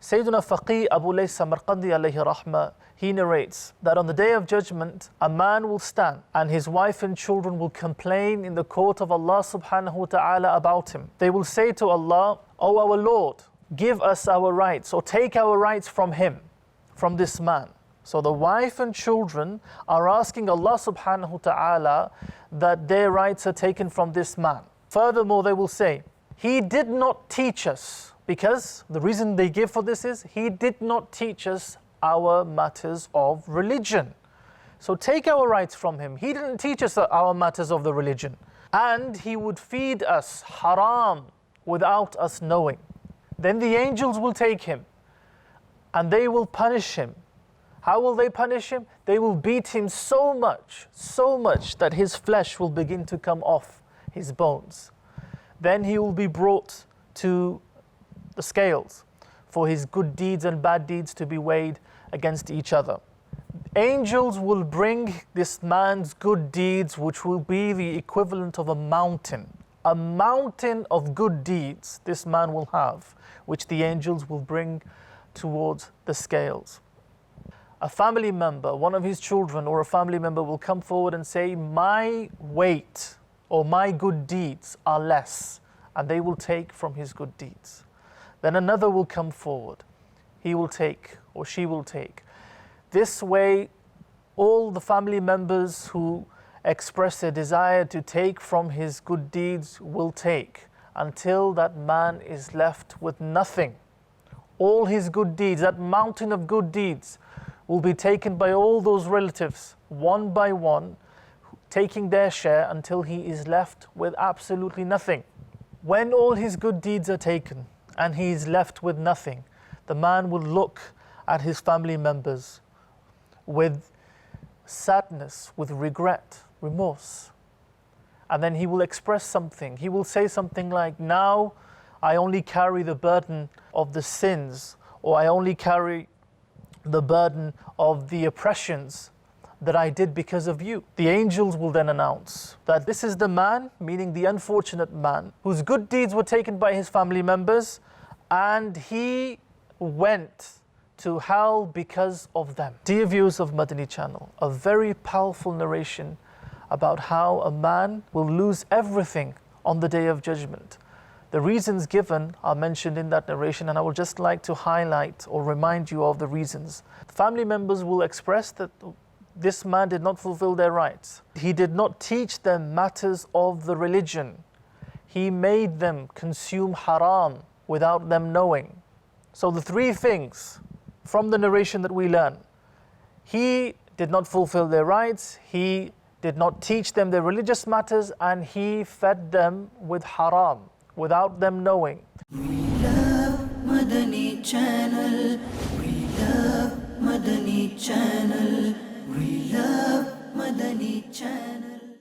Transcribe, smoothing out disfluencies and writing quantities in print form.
Sayyiduna Faqih Abu Lays Samarqandi alayhi rahmah, he narrates that on the Day of Judgment, a man will stand and his wife and children will complain in the court of Allah subhanahu wa ta'ala about him. They will say to Allah, "O our Lord, give us our rights or take our rights from him, from this man." So the wife and children are asking Allah subhanahu wa ta'ala that their rights are taken from this man. Furthermore, they will say, "He did not teach us," because the reason they give for this is, "He did not teach us our matters of religion. So take our rights from him. He didn't teach us our matters of the religion. And he would feed us haram without us knowing." Then the angels will take him and they will punish him. How will they punish him? They will beat him so much that his flesh will begin to come off his bones. Then he will be brought to the scales for his good deeds and bad deeds to be weighed against each other. Angels will bring this man's good deeds, which will be the equivalent of a mountain of good deeds this man will have, which the angels will bring towards the scales. A family member, one of his children or a family member will come forward and say, "My weight or my good deeds are less," and they will take from his good deeds. Then another will come forward. He will take or she will take. This way, all the family members who express their desire to take from his good deeds will take, until that man is left with nothing. All his good deeds, that mountain of good deeds, will be taken by all those relatives, one by one, taking their share until he is left with absolutely nothing. When all his good deeds are taken and he is left with nothing, the man will look at his family members with sadness, with regret, remorse. And then he will express something. He will say something like, "Now I only carry the burden of the sins, or I only carry the burden of the oppressions that I did because of you." The angels will then announce that this is the man, meaning the unfortunate man, whose good deeds were taken by his family members, and he went to hell because of them. Dear viewers of Madani Channel, a very powerful narration about how a man will lose everything on the Day of Judgment. The reasons given are mentioned in that narration, and I would just like to highlight or remind you of the reasons. Family members will express that this man did not fulfill their rights. He did not teach them matters of the religion. He made them consume haram without them knowing. So the three things from the narration that we learn: he did not fulfill their rights, he did not teach them their religious matters, and he fed them with haram without them knowing. We love Madani Channel. We love Madani Channel. We love Madani Channel.